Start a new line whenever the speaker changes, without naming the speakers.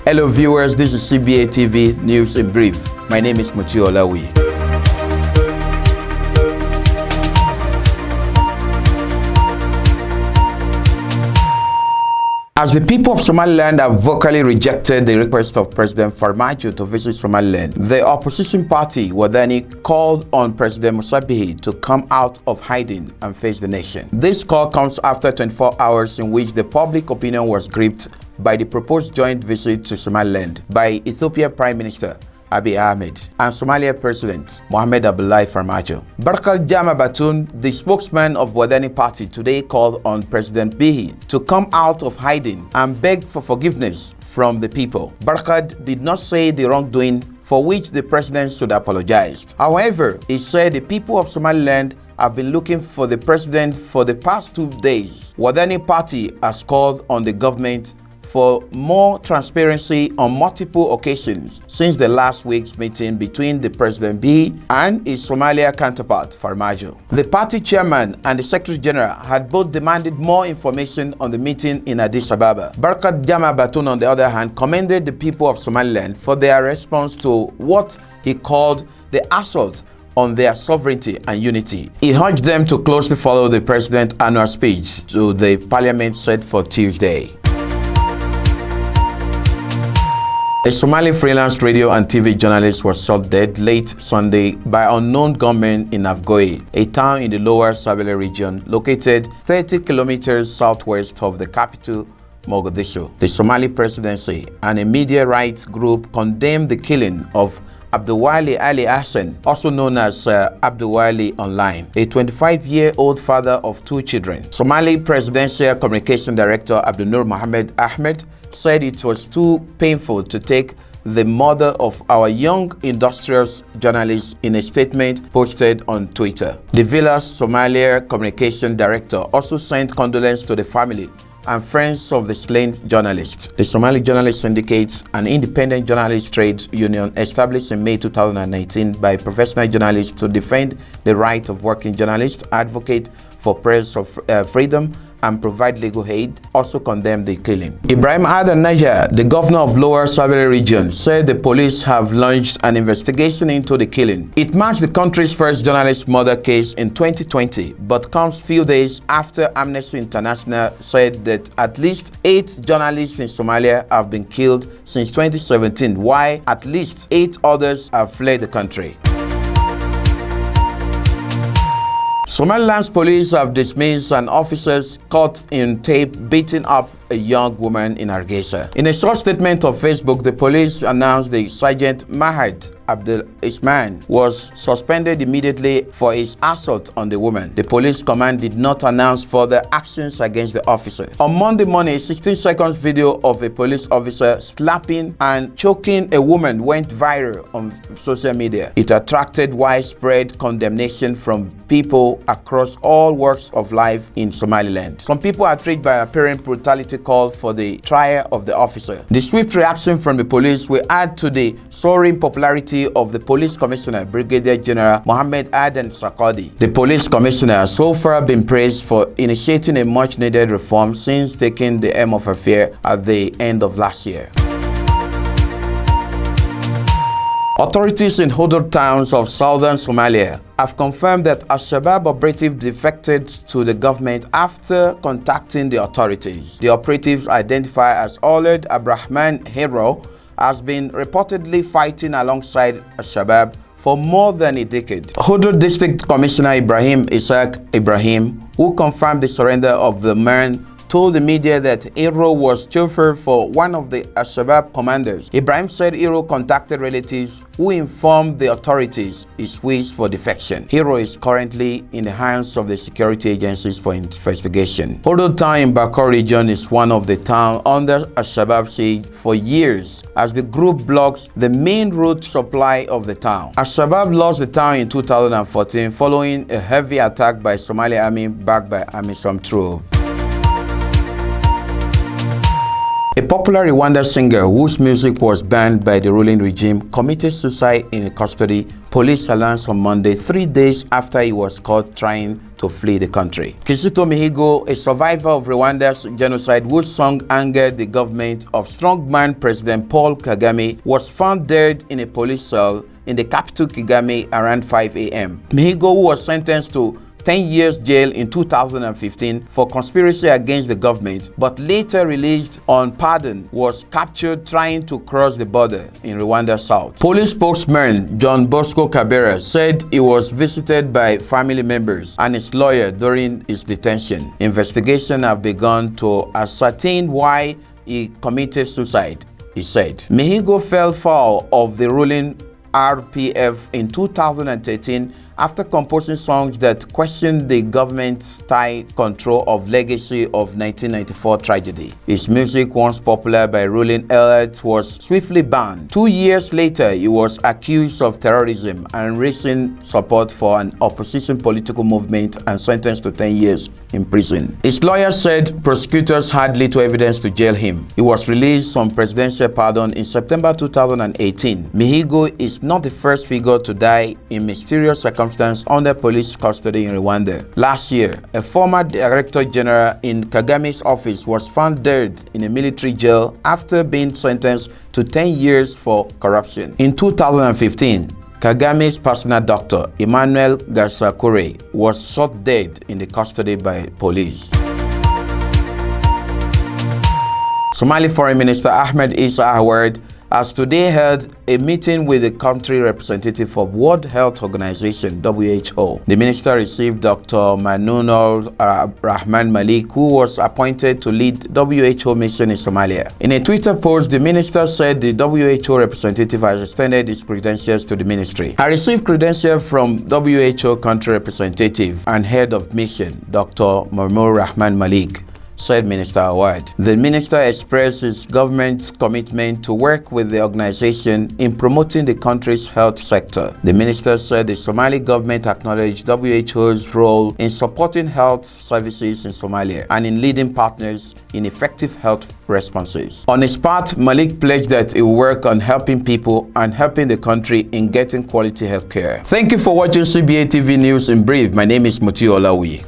Hello viewers, this is CBATV News in Brief. My name is Mutiu Olawuyi. As the people of Somaliland have vocally rejected the request of President Farmaajo to visit Somaliland, the opposition party Wadani called on President Musa Bihi to come out of hiding and face the nation. This call comes after 24 hours in which the public opinion was gripped by the proposed joint visit to Somaliland by Ethiopia Prime Minister Abiy Ahmed and Somalia President Mohamed Abdullahi Farmaajo. Barkal Jama Batun, the spokesman of Wadani party, today called on President Bihi to come out of hiding and beg for forgiveness from the people. Barkal did not say the wrongdoing for which the president should apologize. However, he said the people of Somaliland have been looking for the president for the past 2 days. Wadani party has called on the government for more transparency on multiple occasions since the last week's meeting between the President Bihi and his Somalia counterpart, Farmaajo. The party chairman and the Secretary General had both demanded more information on the meeting in Addis Ababa. Barkat Jama Batun, on the other hand, commended the people of Somaliland for their response to what he called the assault on their sovereignty and unity. He urged them to closely follow the President's annual speech to the Parliament set for Tuesday. A Somali freelance radio and TV journalist was shot dead late Sunday by unknown gunmen in Afgoye, a town in the lower Sabele region located 30 kilometers southwest of the capital, Mogadishu. The Somali presidency and a media rights group condemned the killing of Abdulwali Ali Hassan, also known as Abdulwali Online, a 25-year-old father of 2 children. Somali Presidential Communication Director Abdulnur Mohammed Ahmed said it was too painful to take the mother of our young industrious journalist in a statement posted on Twitter. The Villa's Somalia Communication Director also sent condolences to the family and friends of the slain journalist. The Somali Journalist Syndicate, an independent journalist trade union established in May 2019 by professional journalists to defend the right of working journalists, advocate for press freedom, and provide legal aid, also condemned the killing. Ibrahim Adan Naja, the governor of Lower Sabele region, said the police have launched an investigation into the killing. It marks the country's first journalist murder case in 2020, but comes few days after Amnesty International said that at least 8 journalists in Somalia have been killed since 2017, while at least 8 others have fled the country. Somaliland's police have dismissed an officer's caught in tape beating up a young woman in Hargeisa. In a short statement on Facebook, the police announced the Sergeant Mahad Abdul Isman was suspended immediately for his assault on the woman. The police command did not announce further actions against the officer. On Monday morning, a 16-second video of a police officer slapping and choking a woman went viral on social media. It attracted widespread condemnation from people across all walks of life in Somaliland. Some people are outraged by apparent brutality called for the trial of the officer. The swift reaction from the police will add to the soaring popularity of the police commissioner, Brigadier General Mohammed Adan Sakadi. The police commissioner has so far been praised for initiating a much-needed reform since taking the helm of affairs at the end of last year. Authorities in Hodor towns of southern Somalia have confirmed that Al-Shabaab operative defected to the government after contacting the authorities. The operatives, identified as Oled Abrahman Hero, has been reportedly fighting alongside Al-Shabaab for more than a decade. Hodor District Commissioner Ibrahim Isaac Ibrahim, who confirmed the surrender of the man, told the media that Hero was chauffeur for one of the Al-Shabaab commanders. Ibrahim said Hero contacted relatives who informed the authorities his wish for defection. Hero is currently in the hands of the security agencies for investigation. Hodor town in Burco region is one of the towns under Al-Shabaab siege for years as the group blocks the main road supply of the town. Al-Shabaab lost the town in 2014 following a heavy attack by Somali army backed by AMISOM troops. A popular Rwanda singer whose music was banned by the ruling regime committed suicide in custody, police announced on Monday, 3 days after he was caught trying to flee the country. Kizito Mihigo, a survivor of Rwanda's genocide whose song angered the government of strongman President Paul Kagame, was found dead in a police cell in the capital Kigali around 5 a.m. Mihigo, who was sentenced to 10 years jail in 2015 for conspiracy against the government, but later released on pardon, was captured trying to cross the border in Rwanda South. Police spokesman John Bosco Kabera said he was visited by family members and his lawyer during his detention. Investigations have begun to ascertain why he committed suicide, he said. Mihigo fell foul of the ruling RPF in 2013 after composing songs that questioned the government's tight control of legacy of 1994 tragedy. His music, once popular by ruling elites, was swiftly banned. 2 years later, he was accused of terrorism and raising support for an opposition political movement and sentenced to 10 years in prison. His lawyer said prosecutors had little evidence to jail him. He was released on presidential pardon in September 2018. Mihigo is not the first figure to die in mysterious circumstances under police custody in Rwanda. Last year, a former director general in Kagame's office was found dead in a military jail after being sentenced to 10 years for corruption. In 2015, Kagame's personal doctor, Emmanuel Garsakure, was shot dead in the custody by police. Somali Foreign Minister Ahmed Issa Awad has today held a meeting with the country representative of World Health Organization (WHO). The minister received Dr. Manunur Rahman Malik, who was appointed to lead WHO mission in Somalia. In a Twitter post, the minister said the WHO representative has extended his credentials to the ministry. I received credentials from WHO country representative and head of mission, Dr. Manunur Rahman Malik, said Minister Awad. The minister expressed his government's commitment to work with the organization in promoting the country's health sector. The minister said the Somali government acknowledged WHO's role in supporting health services in Somalia and in leading partners in effective health responses. On his part, Malik pledged that he will work on helping people and helping the country in getting quality health care. Thank you for watching CBATV News in Brief. My name is Mutiu Olawuyi.